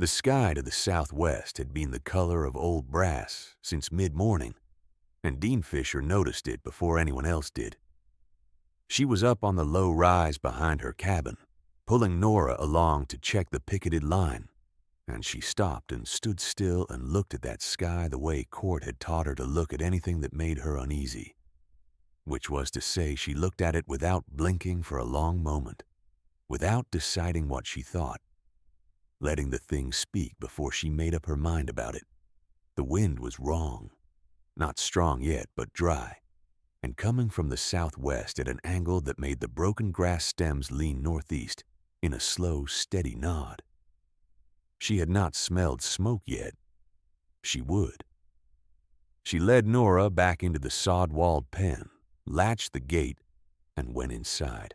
The sky to the southwest had been the color of old brass since mid-morning, and Dean Fisher noticed it before anyone else did. She was up on the low rise behind her cabin, pulling Nora along to check the picketed line, and she stopped and stood still and looked at that sky the way Court had taught her to look at anything that made her uneasy, which was to say she looked at it without blinking for a long moment, without deciding what she thought, letting the thing speak before she made up her mind about it. The wind was wrong, not strong yet, but dry, and coming from the southwest at an angle that made the broken grass stems lean northeast in a slow, steady nod. She had not smelled smoke yet. She would. She led Nora back into the sod-walled pen, latched the gate, and went inside.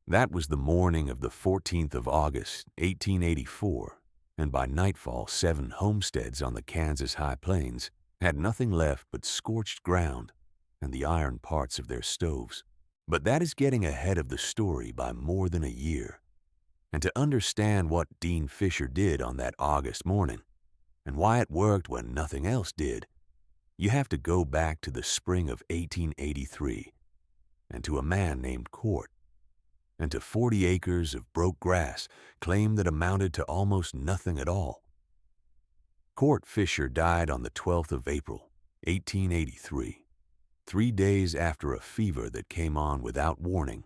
That was the morning of the 14th of August, 1884, and by nightfall 7 homesteads on the Kansas high plains had nothing left but scorched ground and the iron parts of their stoves. But that is getting ahead of the story by more than a year. And to understand what Dean Fisher did on that August morning, and why it worked when nothing else did, you have to go back to the spring of 1883, and to a man named Court, and to 40 acres of broke grass claimed that amounted to almost nothing at all. Court Fisher died on the 12th of April, 1883, 3 days after a fever that came on without warning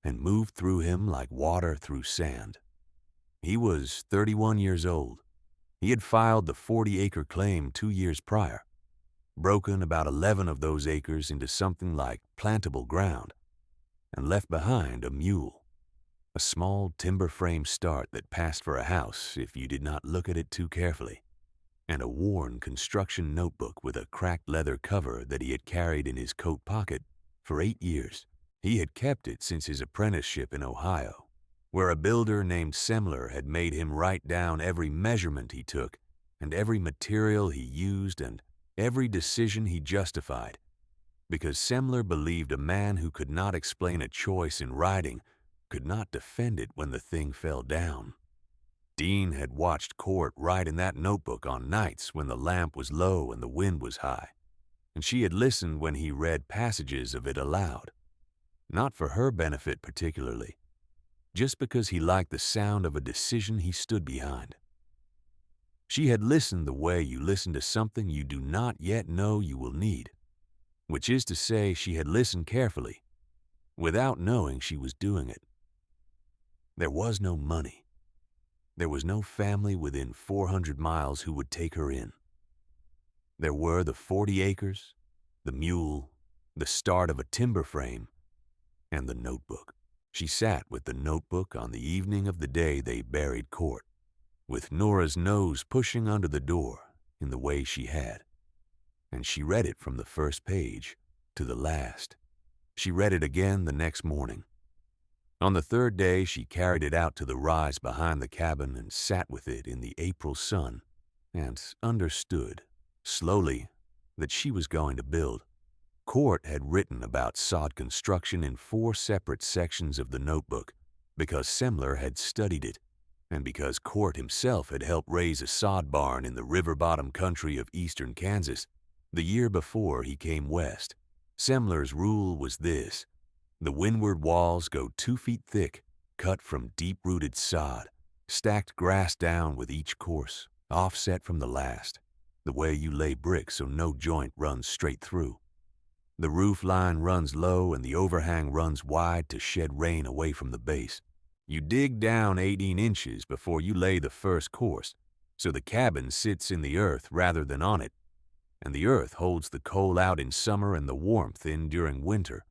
and moved through him like water through sand. He was 31 years old. He had filed the 40-acre claim 2 years prior, broken about 11 of those acres into something like plantable ground, and left behind a mule, a small timber frame start that passed for a house if you did not look at it too carefully, and a worn construction notebook with a cracked leather cover that he had carried in his coat pocket for 8 years. He had kept it since his apprenticeship in Ohio, where a builder named Semler had made him write down every measurement he took and every material he used and every decision he justified, because Semler believed a man who could not explain a choice in writing could not defend it when the thing fell down. Dean had watched Court write in that notebook on nights when the lamp was low and the wind was high, and she had listened when he read passages of it aloud, not for her benefit particularly, just because he liked the sound of a decision he stood behind. She had listened the way you listen to something you do not yet know you will need, which is to say she had listened carefully, without knowing she was doing it. There was no money. There was no family within 400 miles who would take her in. There were the 40 acres, the mule, the start of a timber frame, and the notebook. She sat with the notebook on the evening of the day they buried Court, with Nora's nose pushing under the door in the way she had, and she read it from the first page to the last. She read it again the next morning. On the third day, she carried it out to the rise behind the cabin and sat with it in the April sun and understood, slowly, that she was going to build. Court had written about sod construction in 4 separate sections of the notebook because Semler had studied it and because Court himself had helped raise a sod barn in the river bottom country of eastern Kansas the year before he came west. Semler's rule was this: the windward walls go 2 feet thick, cut from deep-rooted sod, stacked grass down with each course, offset from the last, the way you lay brick so no joint runs straight through. The roof line runs low and the overhang runs wide to shed rain away from the base. You dig down 18 inches before you lay the first course, so the cabin sits in the earth rather than on it, and the earth holds the coal out in summer and the warmth in during winter.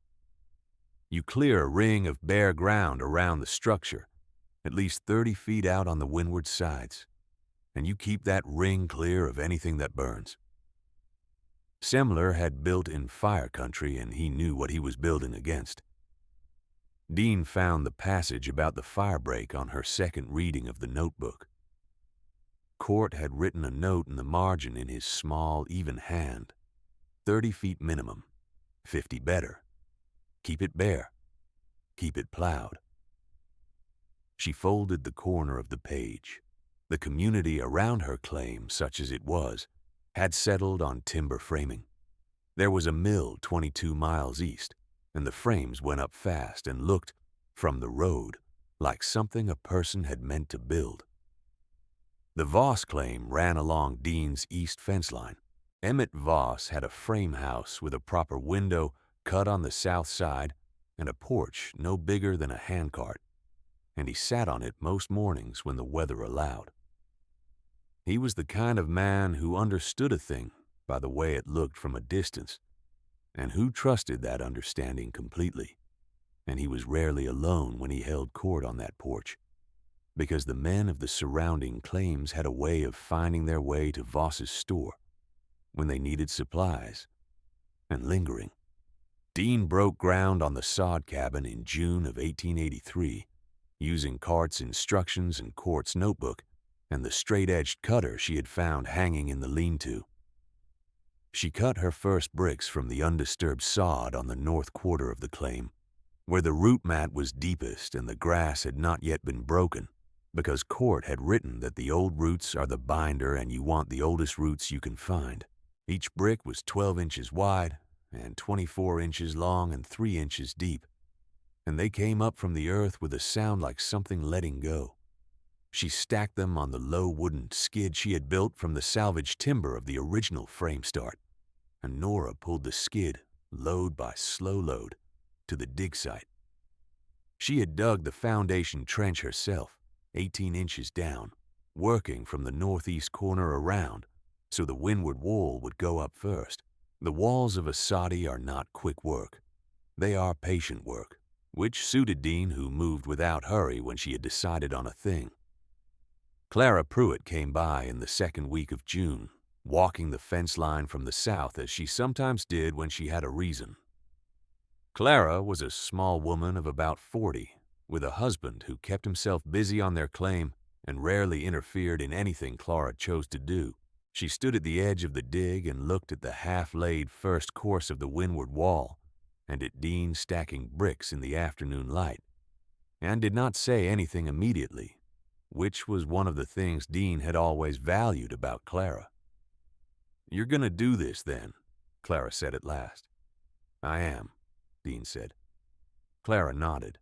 You clear a ring of bare ground around the structure, at least 30 feet out on the windward sides, and you keep that ring clear of anything that burns. Semler had built in fire country, and he knew what he was building against. Dean found the passage about the firebreak on her second reading of the notebook. Court had written a note in the margin in his small, even hand: 30 feet minimum, 50 better. Keep it bare. Keep it plowed. She folded the corner of the page, The community around her claim, such as it was, had settled on timber framing. There was a mill 22 miles east, and the frames went up fast and looked, from the road, like something a person had meant to build. The Voss claim ran along Dean's east fence line. Emmett Voss had a frame house with a proper window cut on the south side and a porch no bigger than a handcart, and he sat on it most mornings when the weather allowed. He was the kind of man who understood a thing by the way it looked from a distance, and who trusted that understanding completely, and he was rarely alone when he held court on that porch, because the men of the surrounding claims had a way of finding their way to Voss's store when they needed supplies, and lingering. Dean broke ground on the sod cabin in June of 1883, using Cart's instructions and Court's notebook and the straight-edged cutter she had found hanging in the lean-to. She cut her first bricks from the undisturbed sod on the north quarter of the claim, where the root mat was deepest and the grass had not yet been broken, because Court had written that the old roots are the binder and you want the oldest roots you can find. Each brick was 12 inches wide and 24 inches long and 3 inches deep, and they came up from the earth with a sound like something letting go. She stacked them on the low wooden skid she had built from the salvaged timber of the original frame start, and Nora pulled the skid, load by slow load, to the dig site. She had dug the foundation trench herself, 18 inches down, working from the northeast corner around, so the windward wall would go up first. The walls of a soddy are not quick work. They are patient work, which suited Dean, who moved without hurry when she had decided on a thing. Clara Pruitt came by in the second week of June, walking the fence line from the south as she sometimes did when she had a reason. Clara was a small woman of about 40, with a husband who kept himself busy on their claim and rarely interfered in anything Clara chose to do. She stood at the edge of the dig and looked at the half-laid first course of the windward wall and at Dean stacking bricks in the afternoon light, and did not say anything immediately, which was one of the things Dean had always valued about Clara. "You're going to do this, then," Clara said at last. "I am," Dean said. Clara nodded.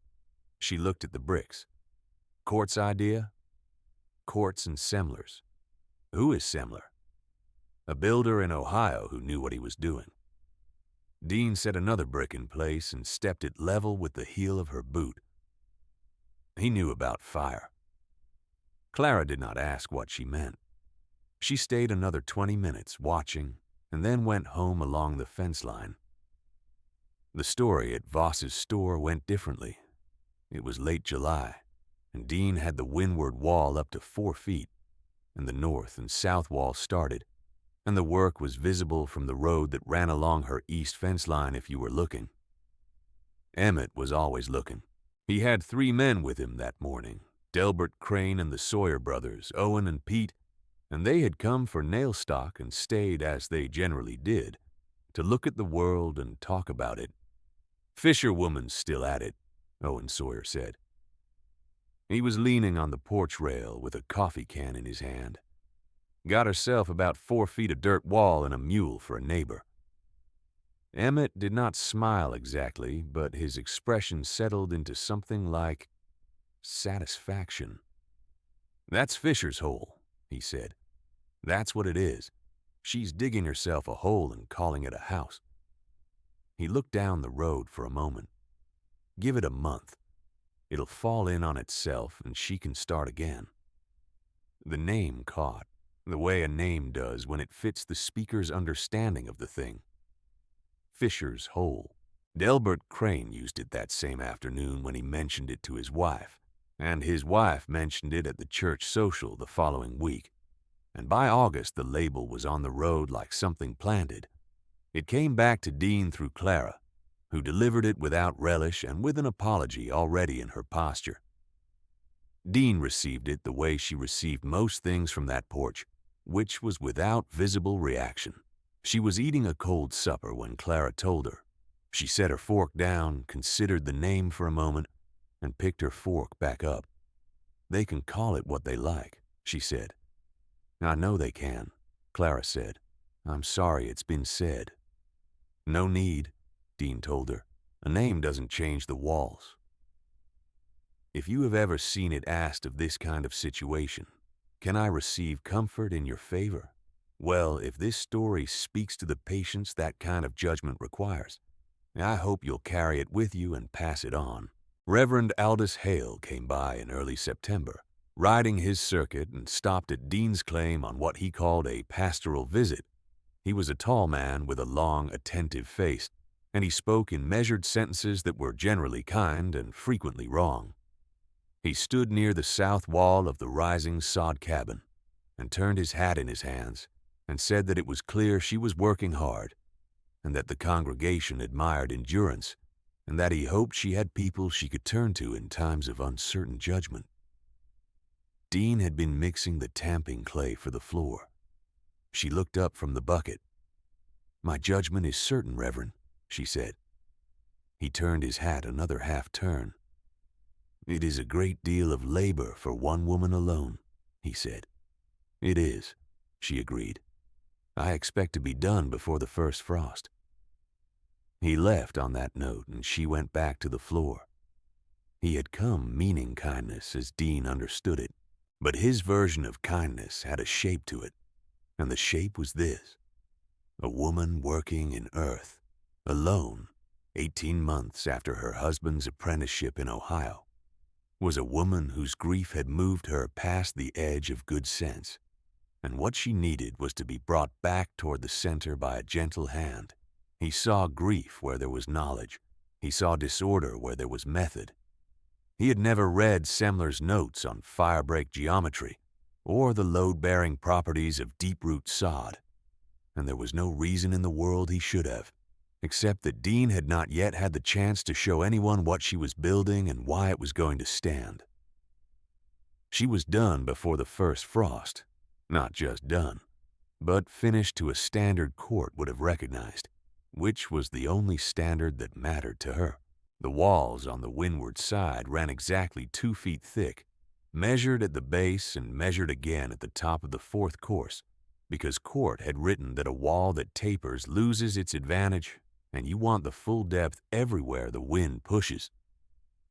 She looked at the bricks. "Court's idea?" "Court's and Semler's." "Who is Semler?" "A builder in Ohio who knew what he was doing." Dean set another brick in place and stepped it level with the heel of her boot. He knew about fire. Clara did not ask what she meant. She stayed another 20 minutes watching and then went home along the fence line. The story at Voss's store went differently. It was late July, and Dean had the windward wall up to 4 feet, and the north and south wall started, and the work was visible from the road that ran along her east fence line if you were looking. Emmett was always looking. He had 3 men with him that morning, Delbert Crane and the Sawyer brothers, Owen and Pete, and they had come for nail stock and stayed, as they generally did, to look at the world and talk about it. "Fisherwoman's still at it," Owen Sawyer said. He was leaning on the porch rail with a coffee can in his hand. Got herself about 4 feet of dirt wall and a mule for a neighbor. Emmett did not smile exactly, but his expression settled into something like satisfaction. "That's Fisher's hole," he said. "That's what it is. She's digging herself a hole and calling it a house." He looked down the road for a moment. "Give it a month. It'll fall in on itself and she can start again." The name caught, the way a name does when it fits the speaker's understanding of the thing. Fisher's hole. Delbert Crane used it that same afternoon when he mentioned it to his wife, and his wife mentioned it at the church social the following week, and by August the label was on the road like something planted. It came back to Dean through Clara, who delivered it without relish and with an apology already in her posture. Dean received it the way she received most things from that porch, which was without visible reaction. She was eating a cold supper when Clara told her. She set her fork down, considered the name for a moment, and picked her fork back up. They can call it what they like. she said. I know they can, Clara said. I'm sorry it's been said. No need, Dean told her. A name doesn't change the walls. If you have ever seen it asked of this kind of situation, can I receive comfort in your favor? Well, if this story speaks to the patience that kind of judgment requires, I hope you'll carry it with you and pass it on. Reverend Aldous Hale came by in early September, riding his circuit, and stopped at Dean's claim on what he called a pastoral visit. He was a tall man with a long, attentive face, and he spoke in measured sentences that were generally kind and frequently wrong. He stood near the south wall of the rising sod cabin and turned his hat in his hands and said that it was clear she was working hard and that the congregation admired endurance and that he hoped she had people she could turn to in times of uncertain judgment. Dean had been mixing the tamping clay for the floor. She looked up from the bucket. My judgment is certain, Reverend, she said. He turned his hat another half turn. It is a great deal of labor for one woman alone, he said. It is, she agreed. I expect to be done before the first frost. He left on that note, and she went back to the floor. He had come meaning kindness as Dean understood it, but his version of kindness had a shape to it, and the shape was this. A woman working in earth, alone, 18 months after her husband's apprenticeship in Ohio, was a woman whose grief had moved her past the edge of good sense, and what she needed was to be brought back toward the center by a gentle hand. He saw grief where there was knowledge. He saw disorder where there was method. He had never read Semler's notes on firebreak geometry or the load-bearing properties of deep-root sod, and there was no reason in the world he should have, except that Dean had not yet had the chance to show anyone what she was building and why it was going to stand. She was done before the first frost, not just done, but finished to a standard Court would have recognized, which was the only standard that mattered to her. The walls on the windward side ran exactly 2 feet thick, measured at the base and measured again at the top of the fourth course, because Court had written that a wall that tapers loses its advantage, and you want the full depth everywhere the wind pushes.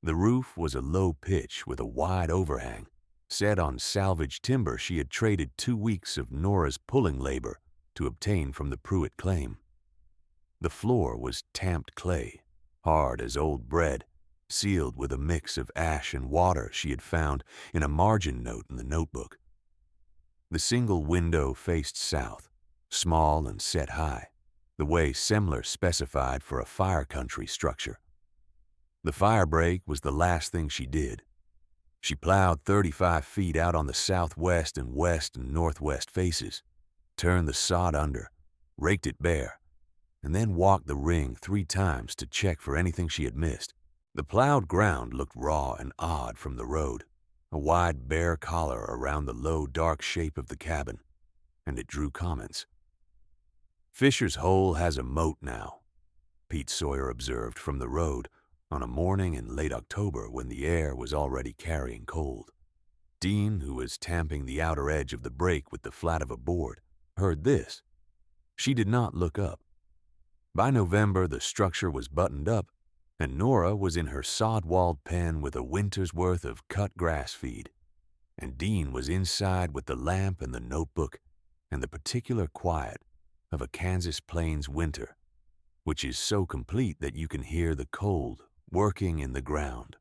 The roof was a low pitch with a wide overhang, set on salvaged timber she had traded 2 weeks of Nora's pulling labor to obtain from the Pruitt claim. The floor was tamped clay, hard as old bread, sealed with a mix of ash and water she had found in a margin note in the notebook. The single window faced south, small and set high, the way Semler specified for a fire country structure. The fire break was the last thing she did. She plowed 35 feet out on the southwest and west and northwest faces, turned the sod under, raked it bare, and then walked the ring 3 times to check for anything she had missed. The plowed ground looked raw and odd from the road, a wide bare collar around the low dark shape of the cabin, and it drew comments. Fisher's Hole has a moat now, Pete Sawyer observed from the road on a morning in late October when the air was already carrying cold. Dean, who was tamping the outer edge of the break with the flat of a board, heard this. She did not look up. By November, the structure was buttoned up, and Nora was in her sod-walled pen with a winter's worth of cut grass feed, and Dean was inside with the lamp and the notebook and the particular quiet of a Kansas Plains winter, which is so complete that you can hear the cold working in the ground.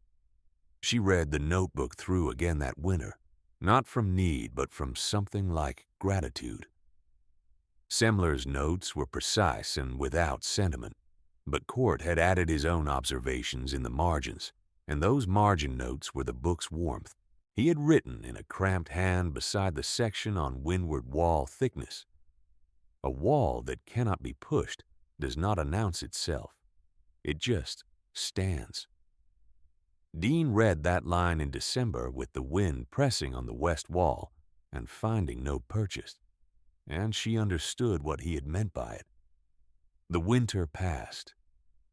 She read the notebook through again that winter, not from need but from something like gratitude. Semler's notes were precise and without sentiment, but Court had added his own observations in the margins, and those margin notes were the book's warmth. He had written in a cramped hand beside the section on windward wall thickness. A wall that cannot be pushed does not announce itself. It just stands. Dean read that line in December with the wind pressing on the west wall and finding no purchase, and she understood what he had meant by it. The winter passed.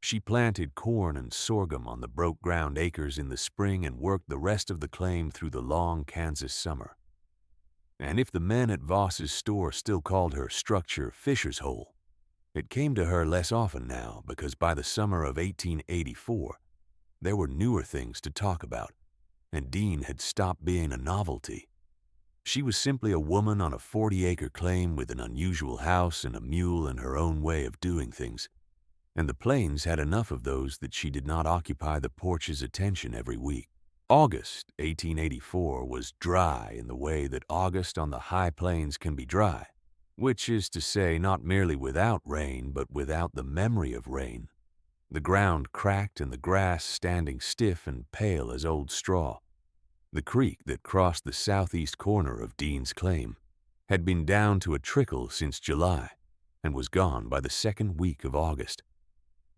She planted corn and sorghum on the broke-ground acres in the spring and worked the rest of the claim through the long Kansas summer. And if the men at Voss's store still called her structure Fisher's Hole, it came to her less often now because by the summer of 1884, there were newer things to talk about, and Dean had stopped being a novelty. She was simply a woman on a 40-acre claim with an unusual house and a mule and her own way of doing things, and the Plains had enough of those that she did not occupy the porch's attention every week. August 1884 was dry in the way that August on the high plains can be dry, which is to say not merely without rain but without the memory of rain. The ground cracked and the grass standing stiff and pale as old straw. The creek that crossed the southeast corner of Dean's claim had been down to a trickle since July and was gone by the second week of August.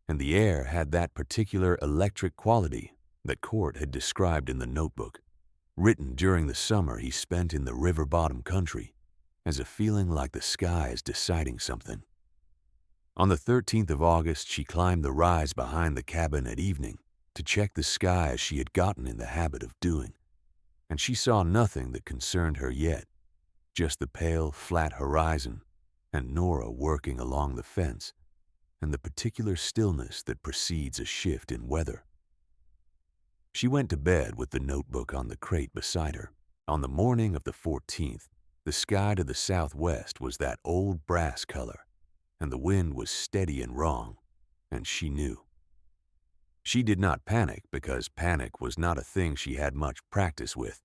And the air had that particular electric quality that Court had described in the notebook, written during the summer he spent in the river-bottom country, as a feeling like the sky is deciding something. On the 13th of August, she climbed the rise behind the cabin at evening to check the sky as she had gotten in the habit of doing, and she saw nothing that concerned her yet, just the pale, flat horizon and Nora working along the fence, and the particular stillness that precedes a shift in weather. She went to bed with the notebook on the crate beside her. On the morning of the 14th, the sky to the southwest was that old brass color, and the wind was steady and wrong, and she knew. She did not panic because panic was not a thing she had much practice with,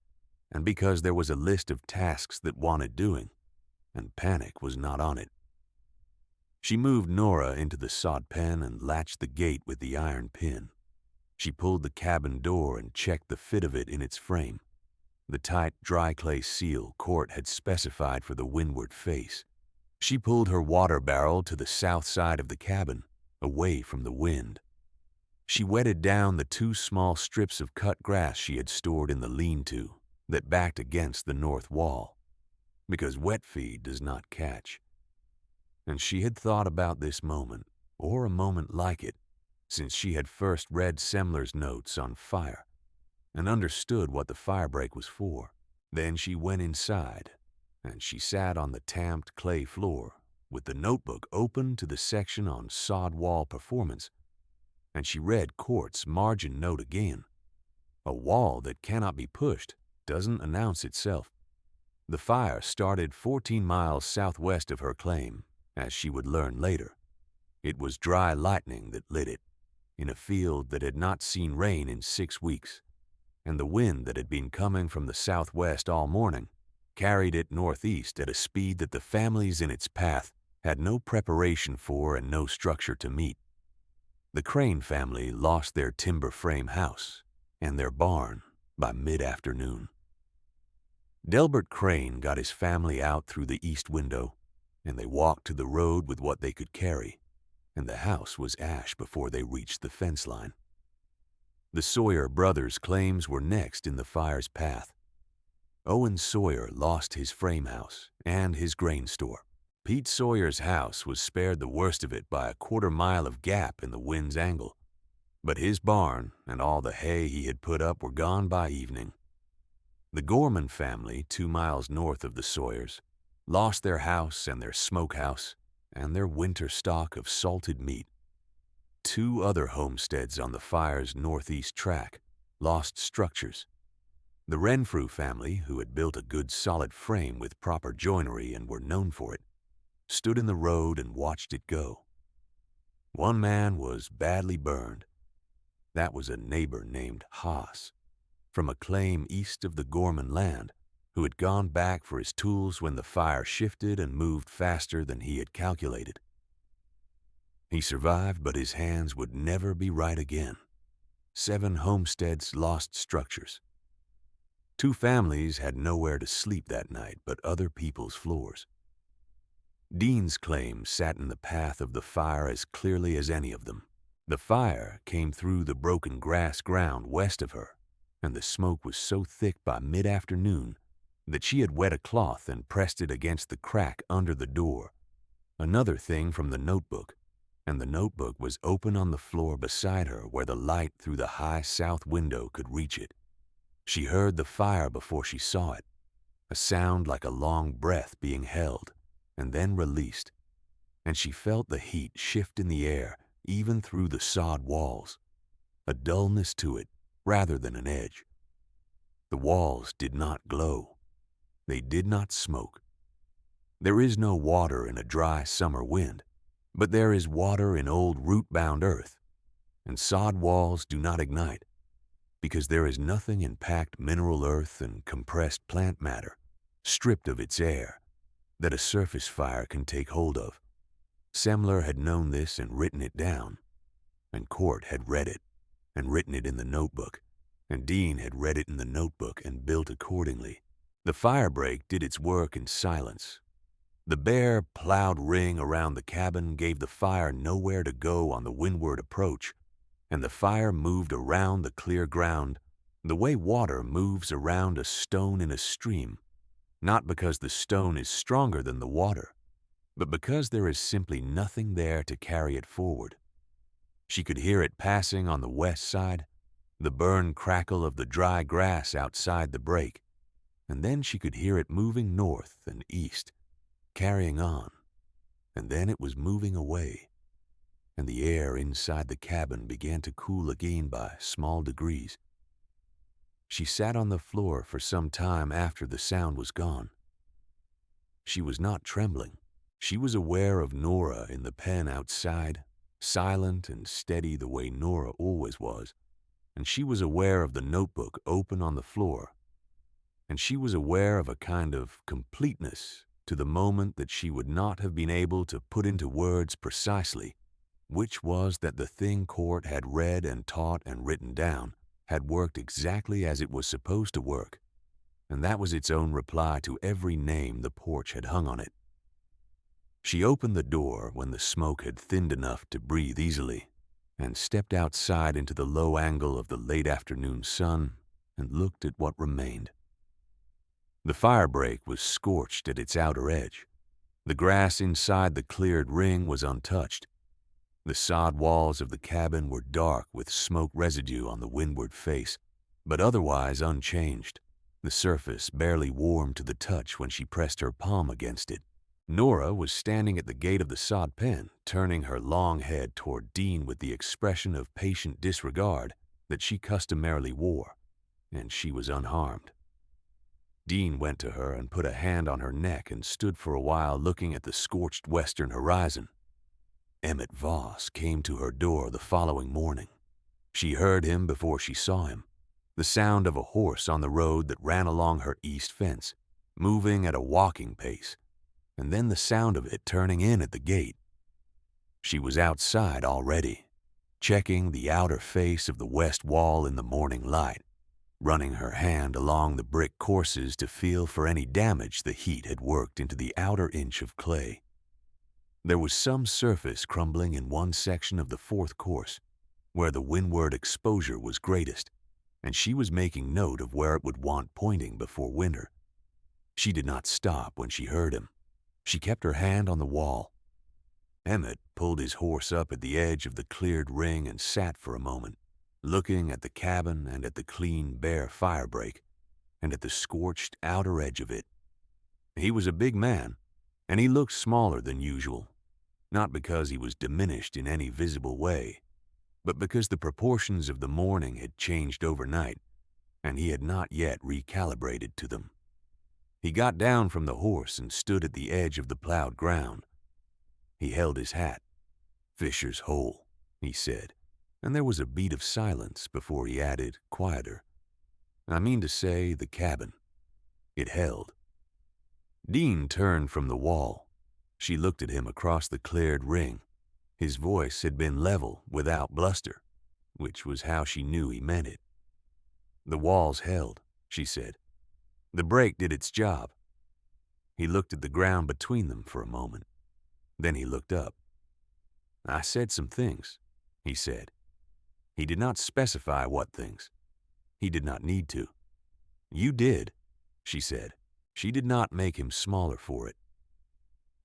and because there was a list of tasks that wanted doing, and panic was not on it. She moved Nora into the sod pen and latched the gate with the iron pin. She pulled the cabin door and checked the fit of it in its frame, the tight, dry clay seal Court had specified for the windward face. She pulled her water barrel to the south side of the cabin, away from the wind. She wetted down the 2 small strips of cut grass she had stored in the lean-to that backed against the north wall, because wet feed does not catch. And she had thought about this moment, or a moment like it, since she had first read Semler's notes on fire and understood what the firebreak was for. Then she went inside, and she sat on the tamped clay floor with the notebook open to the section on sod wall performance, and she read Court's margin note again. A wall that cannot be pushed doesn't announce itself. The fire started 14 miles southwest of her claim, as she would learn later. It was dry lightning that lit it, in a field that had not seen rain in 6 weeks, and the wind that had been coming from the southwest all morning carried it northeast at a speed that the families in its path had no preparation for and no structure to meet. The Crane family lost their timber frame house and their barn by mid-afternoon. Delbert Crane got his family out through the east window, and they walked to the road with what they could carry, and the house was ash before they reached the fence line. The Sawyer brothers' claims were next in the fire's path. Owen Sawyer lost his frame house and his grain store. Pete Sawyer's house was spared the worst of it by a 1/4 mile of gap in the wind's angle, but his barn and all the hay he had put up were gone by evening. The Gorman family, 2 miles north of the Sawyers, lost their house and their smokehouse and their winter stock of salted meat. 2 other homesteads on the fire's northeast track lost structures. The Renfrew family, who had built a good solid frame with proper joinery and were known for it, stood in the road and watched it go. One man was badly burned. That was a neighbor named Haas, from a claim east of the Gorman land, who had gone back for his tools when the fire shifted and moved faster than he had calculated. He survived, but his hands would never be right again. 7 homesteads lost structures. 2 families had nowhere to sleep that night but other people's floors. Dean's claim sat in the path of the fire as clearly as any of them. The fire came through the broken grass ground west of her, and the smoke was so thick by mid-afternoon that she had wet a cloth and pressed it against the crack under the door. Another thing from the notebook, and the notebook was open on the floor beside her where the light through the high south window could reach it. She heard the fire before she saw it, a sound like a long breath being held and then released, and she felt the heat shift in the air even through the sod walls, a dullness to it rather than an edge. The walls did not glow. They did not smoke. There is no water in a dry summer wind, but there is water in old root-bound earth, and sod walls do not ignite, because there is nothing in packed mineral earth and compressed plant matter, stripped of its air, that a surface fire can take hold of. Semler had known this and written it down, and Court had read it and written it in the notebook, and Dean had read it in the notebook and built accordingly. The firebreak did its work in silence. The bare, plowed ring around the cabin gave the fire nowhere to go on the windward approach, and the fire moved around the clear ground the way water moves around a stone in a stream, not because the stone is stronger than the water, but because there is simply nothing there to carry it forward. She could hear it passing on the west side, the burn crackle of the dry grass outside the break, and then she could hear it moving north and east, carrying on, and then it was moving away, and the air inside the cabin began to cool again by small degrees. She sat on the floor for some time after the sound was gone. She was not trembling. She was aware of Nora in the pen outside, silent and steady the way Nora always was, and she was aware of the notebook open on the floor, and she was aware of a kind of completeness to the moment that she would not have been able to put into words precisely, which was that the thing Court had read and taught and written down had worked exactly as it was supposed to work, and that was its own reply to every name the porch had hung on it. She opened the door when the smoke had thinned enough to breathe easily, and stepped outside into the low angle of the late afternoon sun and looked at what remained. The firebreak was scorched at its outer edge. The grass inside the cleared ring was untouched. The sod walls of the cabin were dark with smoke residue on the windward face, but otherwise unchanged, the surface barely warm to the touch when she pressed her palm against it. Nora was standing at the gate of the sod pen, turning her long head toward Dean with the expression of patient disregard that she customarily wore, and she was unharmed. Dean went to her and put a hand on her neck and stood for a while looking at the scorched western horizon. Emmett Voss came to her door the following morning. She heard him before she saw him, the sound of a horse on the road that ran along her east fence, moving at a walking pace, and then the sound of it turning in at the gate. She was outside already, checking the outer face of the west wall in the morning light, running her hand along the brick courses to feel for any damage the heat had worked into the outer inch of clay. There was some surface crumbling in one section of the fourth course, where the windward exposure was greatest, and she was making note of where it would want pointing before winter. She did not stop when she heard him. She kept her hand on the wall. Emmett pulled his horse up at the edge of the cleared ring and sat for a moment, looking at the cabin and at the clean, bare firebreak, and at the scorched outer edge of it. He was a big man, and he looked smaller than usual, not because he was diminished in any visible way, but because the proportions of the morning had changed overnight, and he had not yet recalibrated to them. He got down from the horse and stood at the edge of the plowed ground. He held his hat. "Fisher's Hole," he said, and there was a beat of silence before he added, quieter, "I mean to say the cabin." It held. Dean turned from the wall. She looked at him across the cleared ring. His voice had been level, without bluster, which was how she knew he meant it. "The walls held," she said. "The break did its job." He looked at the ground between them for a moment. Then he looked up. "I said some things," he said. He did not specify what things. He did not need to. "You did," she said. She did not make him smaller for it.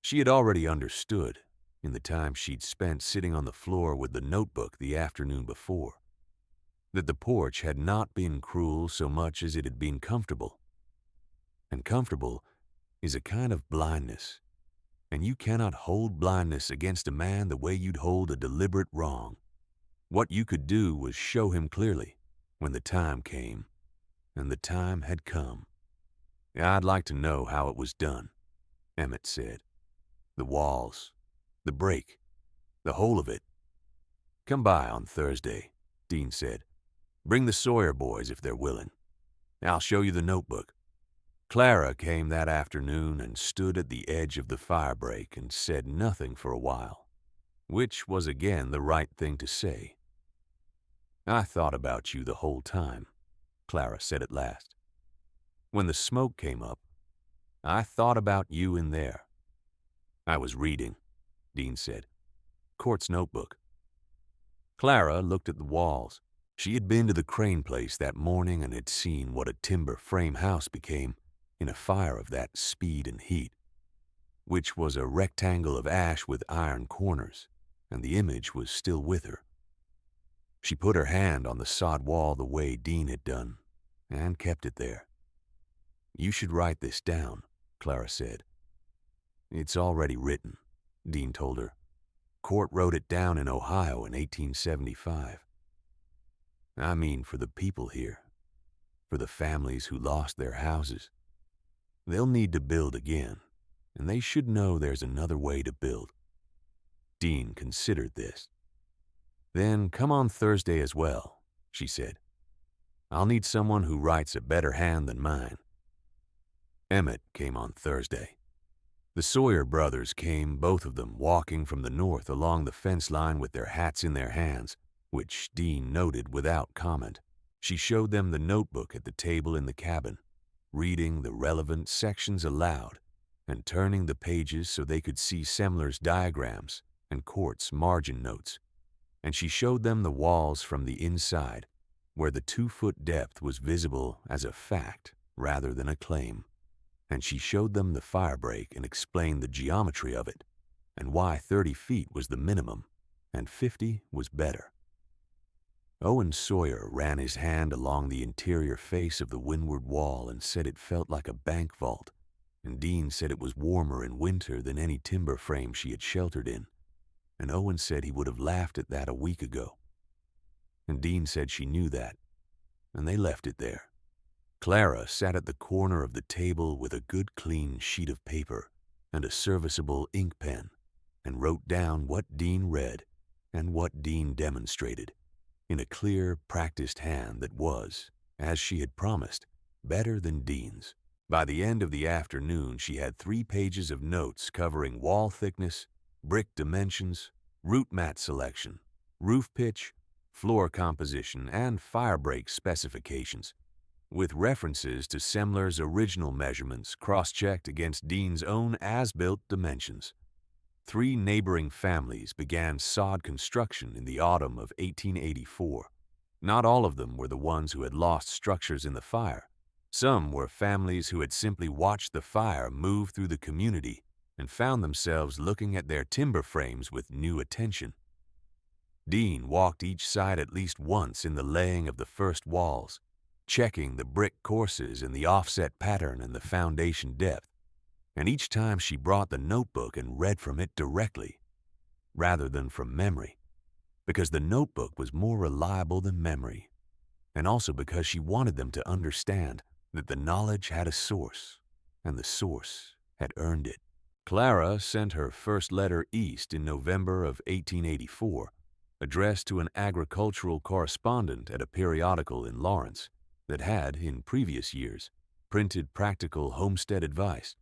She had already understood, in the time she'd spent sitting on the floor with the notebook the afternoon before, that the porch had not been cruel so much as it had been comfortable. and comfortable is a kind of blindness, and you cannot hold blindness against a man the way you'd hold a deliberate wrong. What you could do was show him clearly when the time came, and the time had come. I'd like to know how it was done, Emmett said. The walls, the break, the whole of it. Come by on Thursday, Dean said. Bring the Sawyer boys if they're willing. I'll show you the notebook. Clara came that afternoon and stood at the edge of the firebreak and said nothing for a while, which was again the right thing to say. I thought about you the whole time, Clara said at last. When the smoke came up, I thought about you in there. I was reading, Dean said. Court's notebook. Clara looked at the walls. She had been to the Crane place that morning and had seen what a timber frame house became in a fire of that speed and heat, which was a rectangle of ash with iron corners, and the image was still with her. She put her hand on the sod wall the way Dean had done, and kept it there. You should write this down, Clara said. It's already written, Dean told her. Court wrote it down in Ohio in 1875. I mean for the people here, for the families who lost their houses. They'll need to build again, and they should know there's another way to build. Dean considered this. Then come on Thursday as well, she said. I'll need someone who writes a better hand than mine. Emmett came on Thursday. The Sawyer brothers came, both of them walking from the north along the fence line with their hats in their hands, which Dean noted without comment. She showed them the notebook at the table in the cabin, reading the relevant sections aloud and turning the pages so they could see Semler's diagrams and Court's margin notes. And she showed them the walls from the inside, where the 2-foot depth was visible as a fact rather than a claim. And she showed them the firebreak and explained the geometry of it, and why 30 feet was the minimum and 50 was better. Owen Sawyer ran his hand along the interior face of the windward wall and said it felt like a bank vault, and Dean said it was warmer in winter than any timber frame she had sheltered in, and Owen said he would have laughed at that a week ago. And Dean said she knew that, and they left it there. Clara sat at the corner of the table with a good clean sheet of paper and a serviceable ink pen, and wrote down what Dean read and what Dean demonstrated, in a clear, practiced hand that was, as she had promised, better than Dean's. By the end of the afternoon, she had 3 pages of notes covering wall thickness, brick dimensions, root mat selection, roof pitch, floor composition, and firebreak specifications, with references to Semler's original measurements cross-checked against Dean's own as-built dimensions. 3 neighboring families began sod construction in the autumn of 1884. Not all of them were the ones who had lost structures in the fire. Some were families who had simply watched the fire move through the community and found themselves looking at their timber frames with new attention. Dean walked each side at least once in the laying of the first walls, checking the brick courses and the offset pattern and the foundation depth. And each time she brought the notebook and read from it directly, rather than from memory, because the notebook was more reliable than memory, and also because she wanted them to understand that the knowledge had a source, and the source had earned it. Clara sent her first letter east in November of 1884, addressed to an agricultural correspondent at a periodical in Lawrence that had, in previous years, printed practical homestead advice.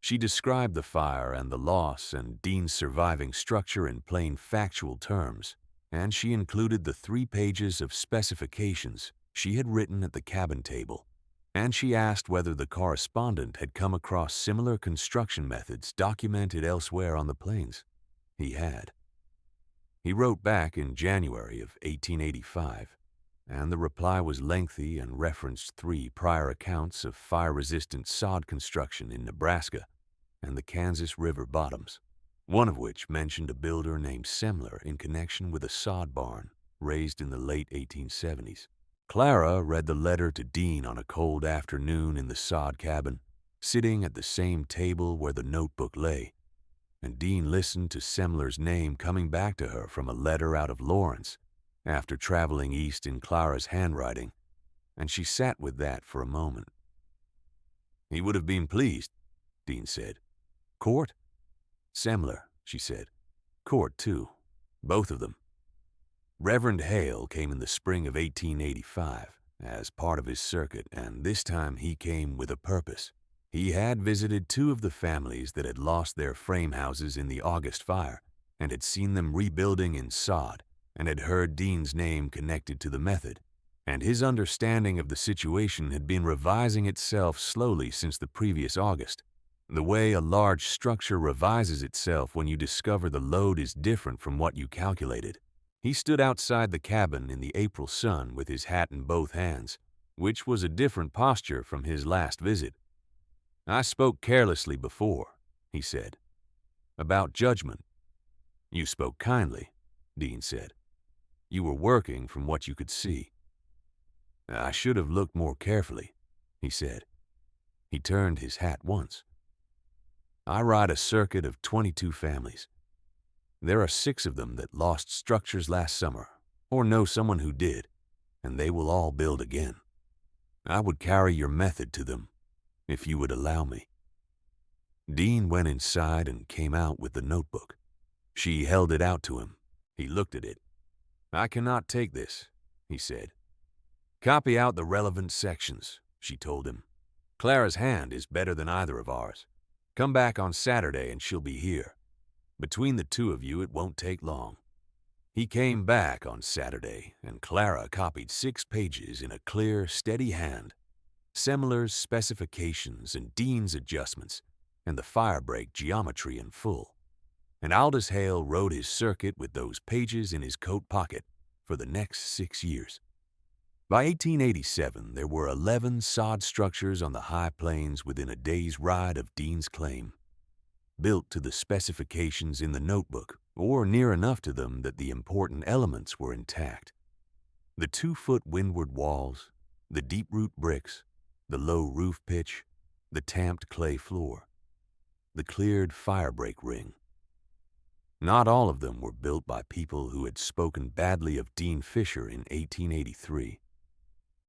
She described the fire and the loss and Dean's surviving structure in plain factual terms, and she included the 3 pages of specifications she had written at the cabin table, and she asked whether the correspondent had come across similar construction methods documented elsewhere on the plains. He had. He wrote back in January of 1885, and the reply was lengthy and referenced 3 prior accounts of fire-resistant sod construction in Nebraska and the Kansas River bottoms, one of which mentioned a builder named Semler in connection with a sod barn raised in the late 1870s. Clara read the letter to Dean on a cold afternoon in the sod cabin, sitting at the same table where the notebook lay, and Dean listened to Semler's name coming back to her from a letter out of Lawrence after traveling east in Clara's handwriting, and she sat with that for a moment. "He would have been pleased," Dean said. "Court?" "Semler," she said. "Court, too. Both of them." Reverend Hale came in the spring of 1885 as part of his circuit, and this time he came with a purpose. He had visited two of the families that had lost their frame houses in the August fire and had seen them rebuilding in sod, and had heard Dean's name connected to the method, and his understanding of the situation had been revising itself slowly since the previous August, the way a large structure revises itself when you discover the load is different from what you calculated. He stood outside the cabin in the April sun with his hat in both hands, which was a different posture from his last visit. "I spoke carelessly before," he said, "about judgment." "You spoke kindly," Dean said. "You were working from what you could see." "I should have looked more carefully," he said. He turned his hat once. "I ride a circuit of 22 families. There are 6 of them that lost structures last summer, or know someone who did, and they will all build again. I would carry your method to them, if you would allow me." Dean went inside and came out with the notebook. She held it out to him. He looked at it. "I cannot take this," he said. "Copy out the relevant sections," she told him. "Clara's hand is better than either of ours. Come back on Saturday and she'll be here. Between the two of you, it won't take long." He came back on Saturday, and Clara copied 6 pages in a clear, steady hand. Semler's specifications and Dean's adjustments, and the firebreak geometry in full. And Aldous Hale rode his circuit with those pages in his coat pocket for the next 6 years. By 1887, there were 11 sod structures on the high plains within a day's ride of Dean's claim, built to the specifications in the notebook, or near enough to them that the important elements were intact. The 2-foot windward walls, the deep-root bricks, the low roof pitch, the tamped clay floor, the cleared firebreak ring. Not all of them were built by people who had spoken badly of Dean Fisher in 1883.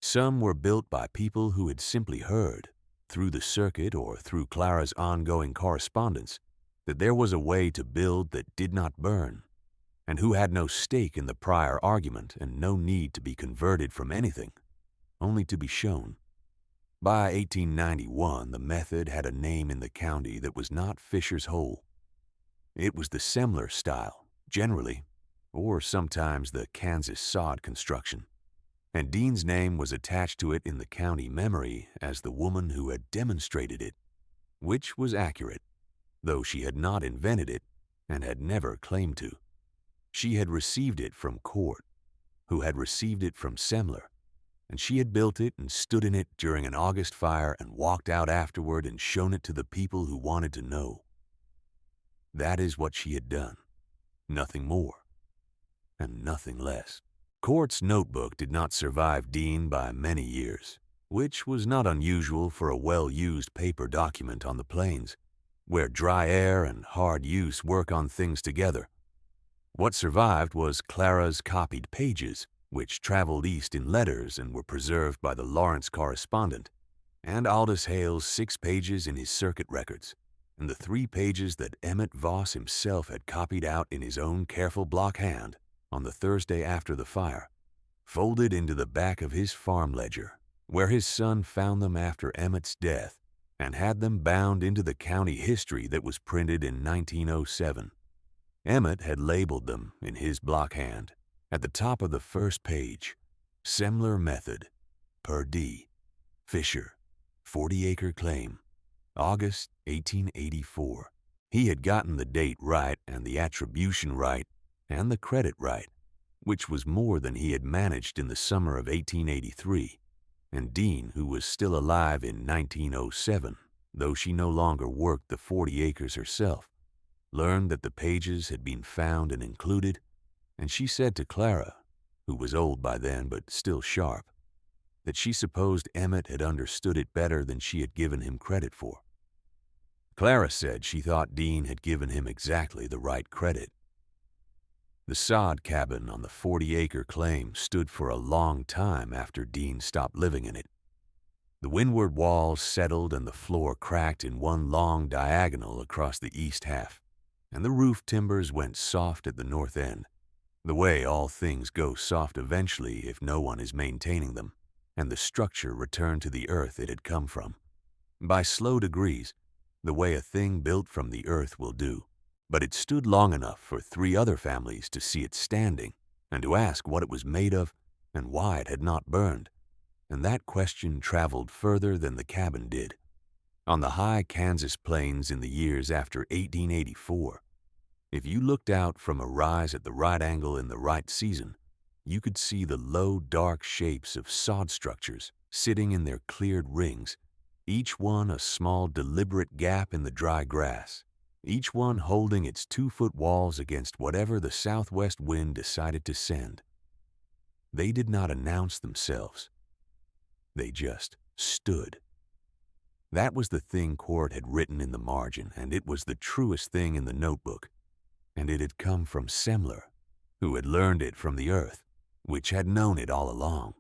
Some were built by people who had simply heard, through the circuit or through Clara's ongoing correspondence, that there was a way to build that did not burn, and who had no stake in the prior argument and no need to be converted from anything, only to be shown. By 1891, the method had a name in the county that was not Fisher's Hole. It was the Semler style, generally, or sometimes the Kansas sod construction, and Dean's name was attached to it in the county memory as the woman who had demonstrated it, which was accurate, though she had not invented it and had never claimed to. She had received it from Court, who had received it from Semler, and she had built it and stood in it during an August fire and walked out afterward and shown it to the people who wanted to know. That is what she had done, nothing more, and nothing less. Court's notebook did not survive Dean by many years, which was not unusual for a well-used paper document on the plains, where dry air and hard use work on things together. What survived was Clara's copied pages, which traveled east in letters and were preserved by the Lawrence correspondent, and Aldous Hale's 6 pages in his circuit records, and the 3 pages that Emmett Voss himself had copied out in his own careful block hand on the Thursday after the fire, folded into the back of his farm ledger, where his son found them after Emmett's death and had them bound into the county history that was printed in 1907. Emmett had labeled them in his block hand at the top of the first page, "Semler Method, per D. Fisher, 40-acre claim, August 1884. He had gotten the date right and the attribution right and the credit right, which was more than he had managed in the summer of 1883, and Dean, who was still alive in 1907, though she no longer worked the 40 acres herself, learned that the pages had been found and included, and she said to Clara, who was old by then but still sharp, that she supposed Emmett had understood it better than she had given him credit for. Clara said she thought Dean had given him exactly the right credit. The sod cabin on the 40-acre claim stood for a long time after Dean stopped living in it. The windward walls settled and the floor cracked in one long diagonal across the east half, and the roof timbers went soft at the north end, the way all things go soft eventually if no one is maintaining them, and the structure returned to the earth it had come from. By slow degrees, the way a thing built from the earth will do. But it stood long enough for 3 other families to see it standing and to ask what it was made of and why it had not burned. And that question traveled further than the cabin did. On the high Kansas plains in the years after 1884, if you looked out from a rise at the right angle in the right season, you could see the low, dark shapes of sod structures sitting in their cleared rings, each one a small, deliberate gap in the dry grass, each one holding its 2-foot walls against whatever the southwest wind decided to send. They did not announce themselves. They just stood. That was the thing Cord had written in the margin, and it was the truest thing in the notebook. And it had come from Semler, who had learned it from the earth, which had known it all along.